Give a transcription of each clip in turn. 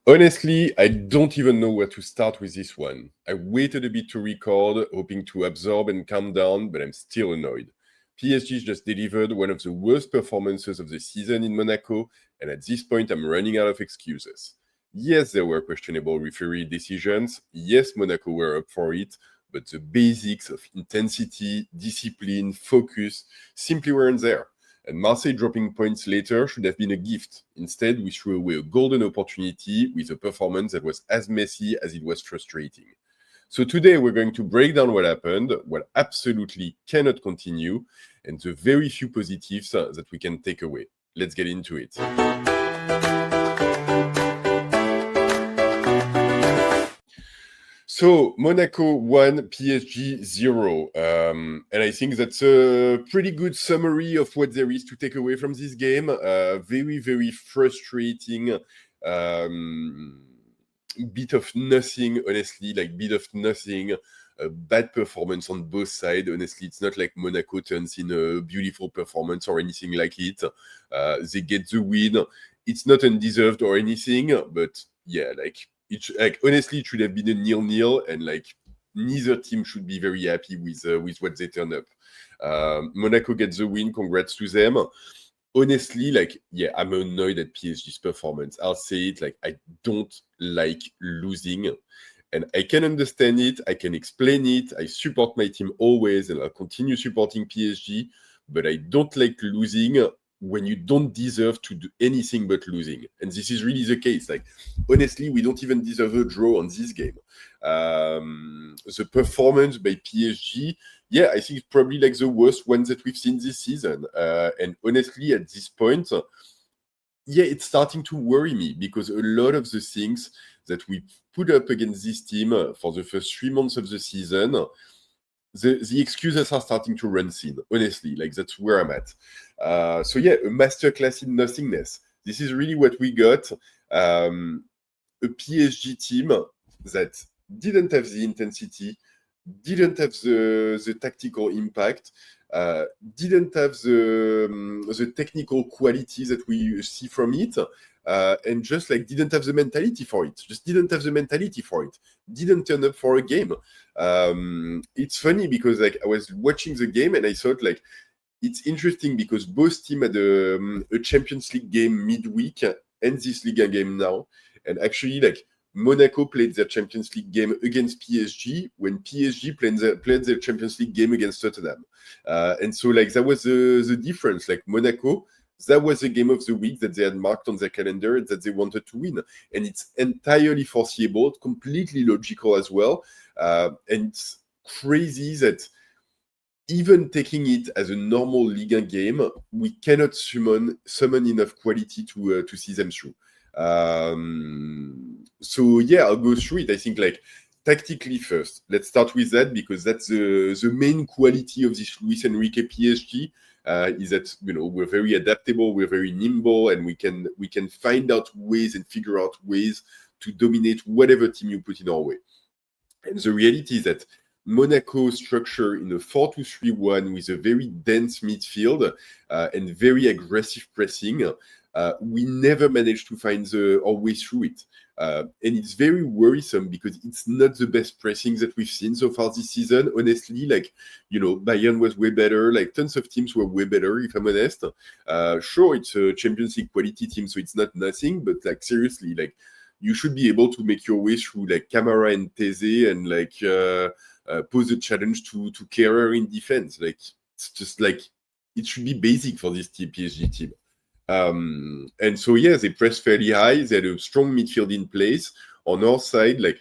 Honestly, I don't even know where to start with this one. I waited a bit to record, hoping to absorb and calm down, but I'm still annoyed. PSG just delivered one of the worst performances of the season in Monaco, and at this point, I'm running out of excuses. Yes, there were questionable referee decisions. Yes, Monaco were up for it, but the basics of intensity, discipline, focus simply weren't there. And Marseille dropping points later should have been a gift. Instead, we threw away a golden opportunity with a performance that was as messy as it was frustrating. So today we're going to break down what happened, what absolutely cannot continue, and the very few positives that we can take away. Let's get into it. So Monaco 1, PSG 0. And I think that's a pretty good summary of what there is to take away from this game. Very, very frustrating. Bit of nothing, honestly, like bit of nothing. A bad performance on both sides. Honestly, it's not like Monaco turns in a beautiful performance or anything like it. They get the win. It's not undeserved or anything, but yeah, like honestly, it should have been a 0-0, and like neither team should be very happy with what they turned up. Monaco gets the win. Congrats to them. Honestly, like, yeah, I'm annoyed at PSG's performance. I'll say it, like, I don't like losing. And I can understand it. I can explain it. I support my team always, and I'll continue supporting PSG. But I don't like losing when you don't deserve to do anything but losing. And this is really the case. Like, honestly, we don't even deserve a draw on this game. The performance by PSG, yeah, I think it's probably like the worst one that we've seen this season. And honestly, at this point, yeah, it's starting to worry me because a lot of the things that we put up against this team for the first 3 months of the season, the excuses are starting to run thin, honestly. Like, that's where I'm at. So yeah, a masterclass in nothingness. This is really what we got. A PSG team that didn't have the intensity, didn't have the tactical impact, didn't have the technical quality that we see from it, and just like didn't have the mentality for it. Just didn't have the mentality for it. Didn't turn up for a game. It's funny because like I was watching the game and I thought like it's interesting because both teams had a Champions League game midweek and this Liga game now, and actually like Monaco played their Champions League game against PSG when PSG played their Champions League game against Tottenham. And so, like, that was the difference. Like, Monaco, that was the game of the week that they had marked on their calendar that they wanted to win. And it's entirely foreseeable, completely logical as well. And it's crazy that even taking it as a normal Liga game, we cannot summon enough quality to see them through. So yeah, I'll go through it. I think like tactically first. Let's start with that because that's the main quality of this Luis Enrique PSG. Is that we're very adaptable, we're very nimble, and we can find out ways and figure out ways to dominate whatever team you put in our way. And the reality is that Monaco structure in a 4-2-3-1 with a very dense midfield and very aggressive pressing. We never managed to find our way through it. And it's very worrisome because it's not the best pressing that we've seen so far this season. Honestly, like, Bayern was way better. Like, tons of teams were way better, if I'm honest. Sure, it's a Champions League quality team, so it's not nothing. But, like, seriously, like, you should be able to make your way through, like, Camara and Teze and, like, pose a challenge to Kehrer in defense. Like, it's just, like, it should be basic for this PSG team. And so, yeah, they pressed fairly high. They had a strong midfield in place. On our side, like,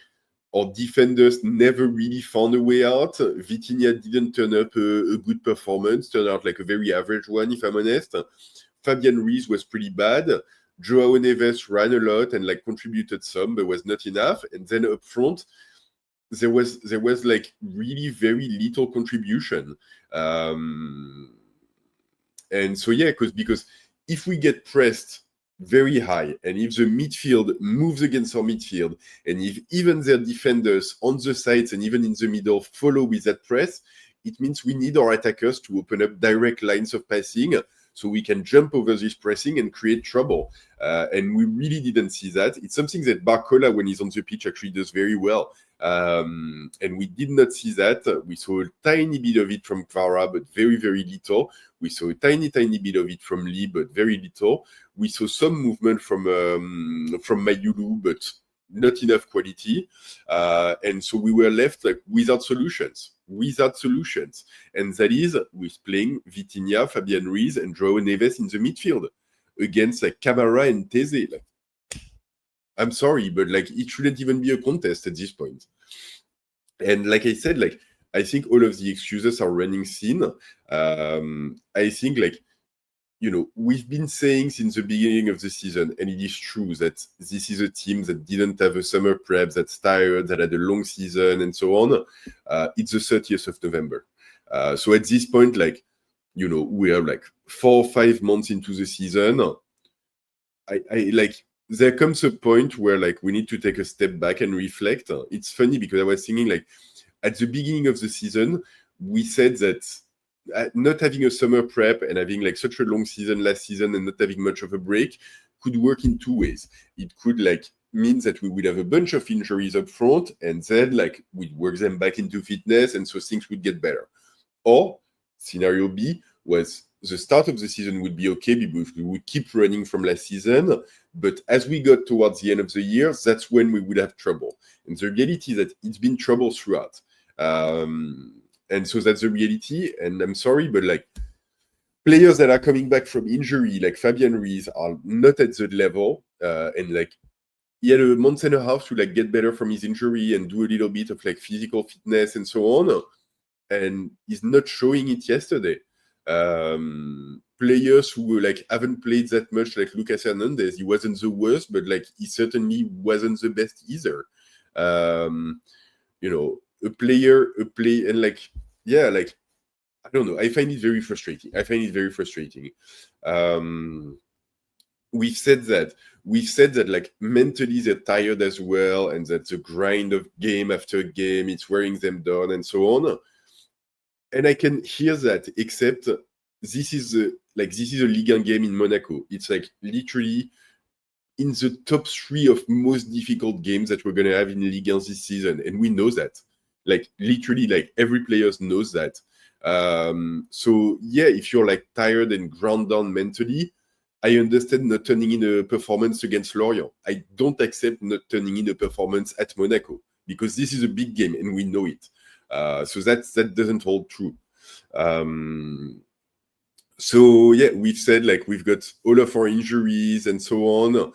our defenders never really found a way out. Vitinha didn't turn up a good performance, turned out like a very average one, if I'm honest. Fabian Ruiz was pretty bad. Joao Neves ran a lot and like contributed some, but was not enough. And then up front, there was like really very little contribution. And so, yeah, because if we get pressed very high, and if the midfield moves against our midfield, and if even their defenders on the sides and even in the middle follow with that press, it means we need our attackers to open up direct lines of passing so we can jump over this pressing and create trouble. And we really didn't see that. It's something that Barcola, when he's on the pitch, actually does very well. And we did not see that. We saw a tiny bit of it from Kvara, but very, very little. We saw a tiny bit of it from Lee, but very little. We saw some movement from Mayulu, but not enough quality. And so we were left like without solutions. And that is with playing Vitinha, Fabian Ruiz, and João Neves in the midfield against like Camara and Teze. Like, I'm sorry, but like it shouldn't even be a contest at this point. And like I said, like I think all of the excuses are running thin. I think like, you know, we've been saying since the beginning of the season, and it is true that this is a team that didn't have a summer prep, that's tired, that had a long season, and so on. It's the 30th of November. So at this point, like, you know, we are like 4 or 5 months into the season. I like, there comes a point where like we need to take a step back and reflect. It's funny because I was thinking like at the beginning of the season, we said that not having a summer prep and having like such a long season last season and not having much of a break could work in 2 ways. It could like mean that we would have a bunch of injuries up front and then like we'd work them back into fitness and so things would get better. Or scenario B was the start of the season would be okay because we would keep running from last season, but as we got towards the end of the year, that's when we would have trouble. And the reality is that it's been trouble throughout. And so that's the reality. And I'm sorry, but like players that are coming back from injury, like Fabian Ruiz, are not at the level. And like he had a month and a half to like get better from his injury and do a little bit of like physical fitness and so on. And he's not showing it yesterday. Players who like haven't played that much, like Lucas Hernandez, he wasn't the worst, but like he certainly wasn't the best either. You know, and like, yeah, like, I don't know. I find it very frustrating. We've said that like mentally they're tired as well, and that the grind of game after game, it's wearing them down and so on. And I can hear that, except this is a Ligue 1 game in Monaco. It's like literally in the top 3 of most difficult games that we're gonna have in Ligue 1 this season, and we know that. Like literally, like every player knows that. So yeah, if you're like tired and ground down mentally, I understand not turning in a performance against Lorient. I don't accept not turning in a performance at Monaco because this is a big game and we know it. So that doesn't hold true. So yeah, we've said like we've got all of our injuries and so on.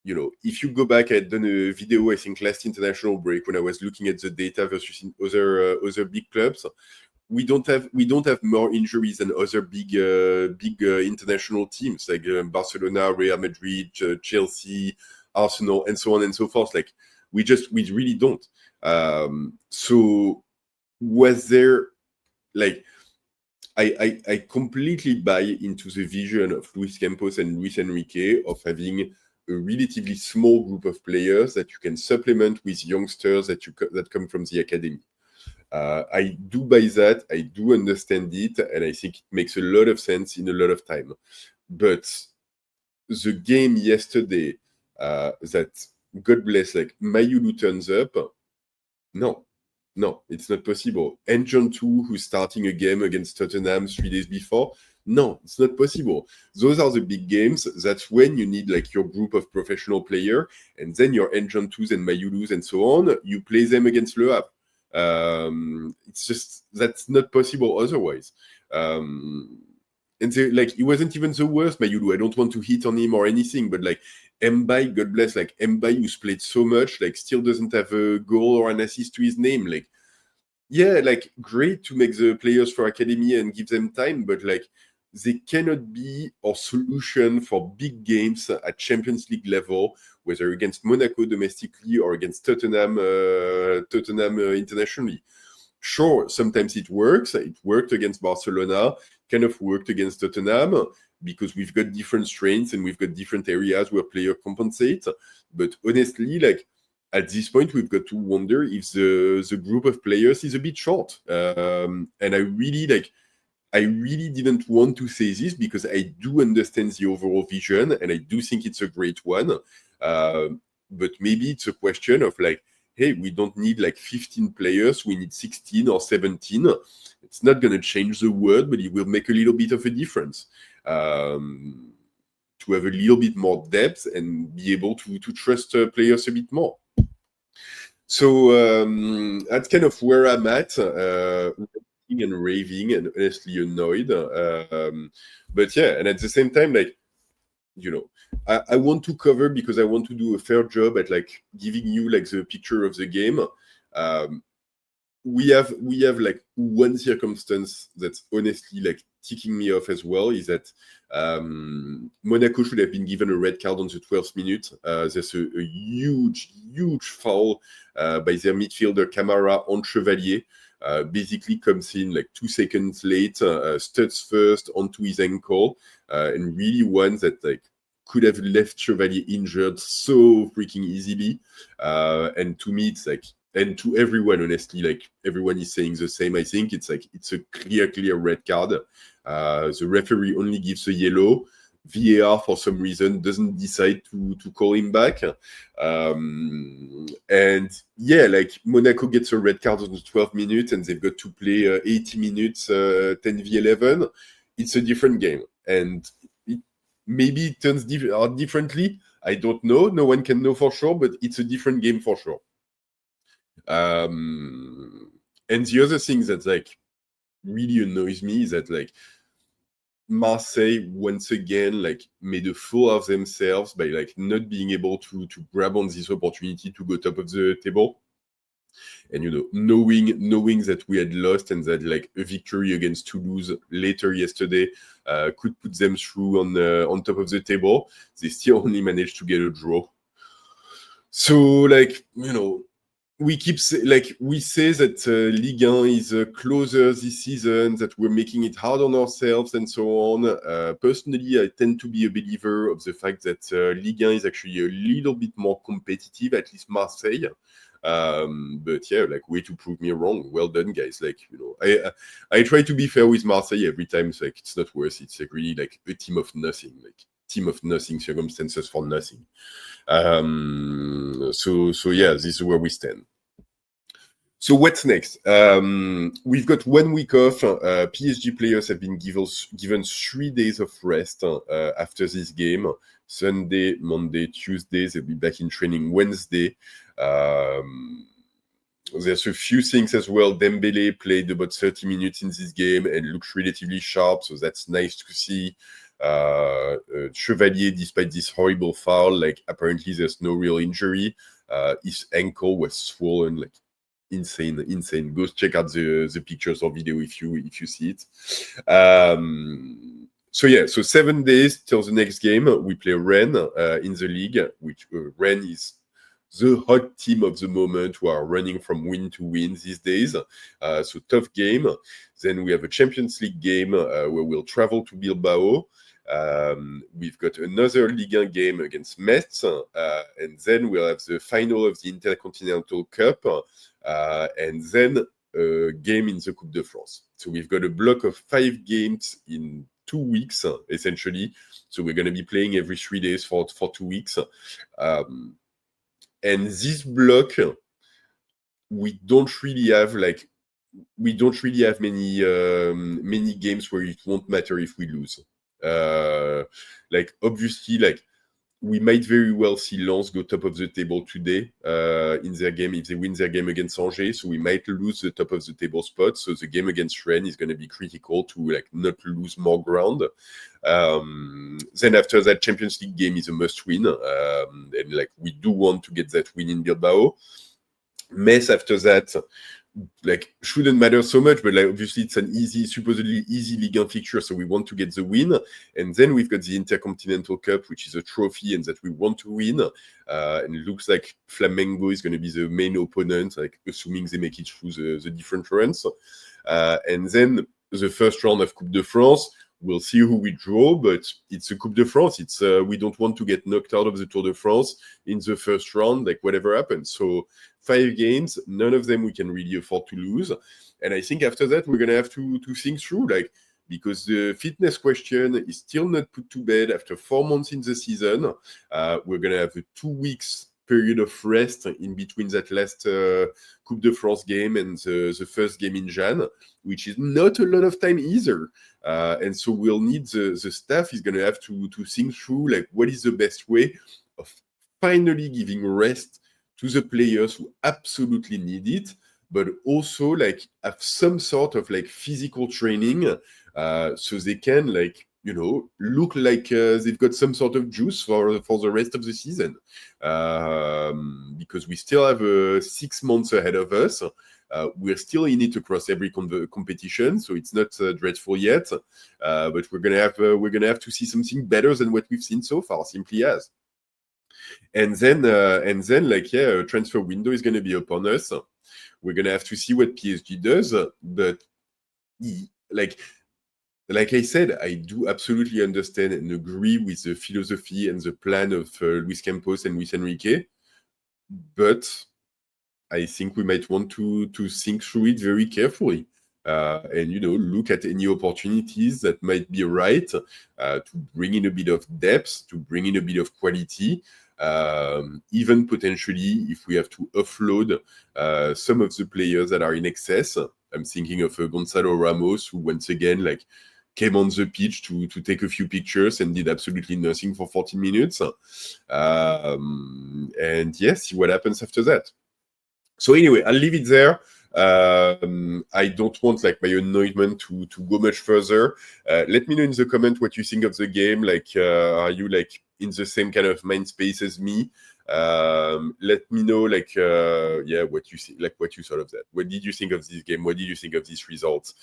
You know, if you go back, I had done a video, I think last international break, when I was looking at the data versus other big clubs. We don't have more injuries than other big international teams like Barcelona, Real Madrid, Chelsea, Arsenal, and so on and so forth. Like we really don't. So was there like I completely buy into the vision of Luis Campos and Luis Enrique of having a relatively small group of players that you can supplement with youngsters that come from the academy. I do buy that. I do understand it, and I think it makes a lot of sense in a lot of time. But the game yesterday, that God bless, like Mayulu turns up. No, it's not possible. And John 2, who's starting a game against Tottenham 3 days before, no, it's not possible. Those are the big games. That's when you need like your group of professional players, and then your Engine 2s and Mayulus and so on, you play them against Le Havre. It's just, that's not possible otherwise. And like, he wasn't even the worst, Mayulu. I don't want to hit on him or anything, but like, Mbaye, God bless, like Mbaye, who's played so much, like still doesn't have a goal or an assist to his name. Like, yeah, like great to make the players for academy and give them time, but like they cannot be our solution for big games at Champions League level, whether against Monaco domestically or against Tottenham internationally. Sure, sometimes it works. It worked against Barcelona, kind of worked against Tottenham, because we've got different strengths and we've got different areas where players compensate. But honestly, like at this point, we've got to wonder if the group of players is a bit short. And I really like, I really didn't want to say this because I do understand the overall vision and I do think it's a great one. But maybe it's a question of like, hey, we don't need like 15 players, we need 16 or 17. It's not going to change the world, but it will make a little bit of a difference. To have a little bit more depth and be able to trust players a bit more. So that's kind of where I'm at, and raving and honestly annoyed. But yeah, and at the same time, like, you know, I want to cover because I want to do a fair job at like giving you like the picture of the game. We have like one circumstance that's honestly like ticking me off as well is that Monaco should have been given a red card on the 12th minute. There's a huge foul by their midfielder Camara on Chevalier. Basically comes in like 2 seconds late, studs first onto his ankle, and really one that like could have left Chevalier injured so freaking easily. And to me, it's like, and to everyone, honestly, like everyone is saying the same. I think it's like it's a clear red card. The referee only gives a yellow. VAR for some reason doesn't decide to call him back. And yeah, like Monaco gets a red card on the 12th minute and they've got to play 80 minutes 10v11. It's a different game. And maybe it turns out differently. I don't know. No one can know for sure, but it's a different game for sure. And the other thing that like really annoys me is that like Marseille once again like made a fool of themselves by like not being able to grab on this opportunity to go top of the table. And knowing that we had lost and that like a victory against Toulouse later yesterday could put them through on top of the table, they still only managed to get a draw. So like we say that Ligue 1 is closer this season, that we're making it hard on ourselves and so on. Personally, I tend to be a believer of the fact that Ligue 1 is actually a little bit more competitive, at least Marseille. But yeah, like way to prove me wrong. Well done, guys. Like I try to be fair with Marseille every time. It's like it's not worth it. It's like really like a team of nothing, circumstances for nothing. So yeah, this is where we stand. So what's next? We've got 1 week off. PSG players have been given 3 days of rest after this game. Sunday, Monday, Tuesday. They'll be back in training Wednesday. There's a few things as well. Dembele played about 30 minutes in this game and looked relatively sharp, so that's nice to see. Chevalier, despite this horrible foul, like apparently there's no real injury. His ankle was swollen, like insane. Go check out the pictures or video if you see it. So 7 days till the next game. We play Rennes in the league, which Rennes is the hot team of the moment who are running from win to win these days. So tough game. Then we have a Champions League game where we'll travel to Bilbao. We've got another Ligue 1 game against Metz, and then we'll have the final of the Intercontinental Cup, and then a game in the Coupe de France. So we've got a block of 5 games in 2 weeks, essentially. So we're going to be playing every 3 days for 2 weeks. And this block, we don't really have many games where it won't matter if we lose. Obviously, we might very well see Lens go top of the table today in their game if they win their game against Angers. So we might lose the top of the table spot. So the game against Rennes is going to be critical to not lose more ground. Then after that, Champions League game is a must-win, and we do want to get that win in Bilbao. Metz after that, shouldn't matter so much, but obviously it's an supposedly easy Ligue 1 fixture, so we want to get the win. And then we've got the Intercontinental Cup, which is a trophy and that we want to win. And it looks like Flamengo is going to be the main opponent, assuming they make it through the different runs. And then the first round of Coupe de France, we'll see who we draw, but it's a Coupe de France. It's we don't want to get knocked out of the Tour de France in the first round, whatever happens. So 5 games, none of them we can really afford to lose. And I think after that, we're going to have to think through, because the fitness question is still not put to bed after 4 months in the season. We're going to have a 2 weeks period of rest in between that last Coupe de France game and the first game in Jan, which is not a lot of time either. And so we'll need the staff is going to have to think through like what is the best way of finally giving rest to the players who absolutely need it, but also like have some sort of like physical training so they can like look like they've got some sort of juice for the rest of the season, because we still have 6 months ahead of us. We're still in it across every competition, so it's not dreadful yet. But we're gonna have to see something better than what we've seen so far, simply as. And then transfer window is gonna be upon us. We're gonna have to see what PSG does, but like I said, I do absolutely understand and agree with the philosophy and the plan of Luis Campos and Luis Enrique, but I think we might want to think through it very carefully and look at any opportunities that might be right to bring in a bit of depth, to bring in a bit of quality, even potentially if we have to offload some of the players that are in excess. I'm thinking of Gonzalo Ramos, who once again came on the pitch to take a few pictures and did absolutely nothing for 40 minutes. And see what happens after that. So anyway, I'll leave it there. I don't want my anointment to go much further. Let me know in the comment what you think of the game. Are you in the same kind of mind space as me? Let me know what you see, what you thought of that. What did you think of this game? What did you think of these results?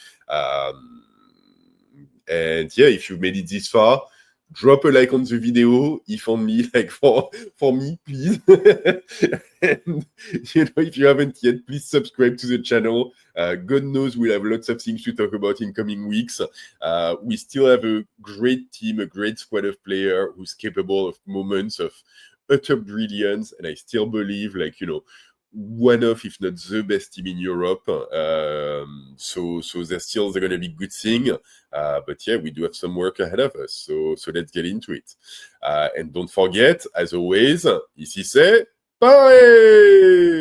And if you've made it this far, drop a like on the video, if only for me, please. And if you haven't yet, please subscribe to the channel. God knows we'll have lots of things to talk about in coming weeks. We still have a great team, a great squad of players who's capable of moments of utter brilliance, and I still believe one of, if not the best team in Europe. So there's still going to be good thing. But we do have some work ahead of us. So let's get into it. And don't forget, as always, ici c'est Paris!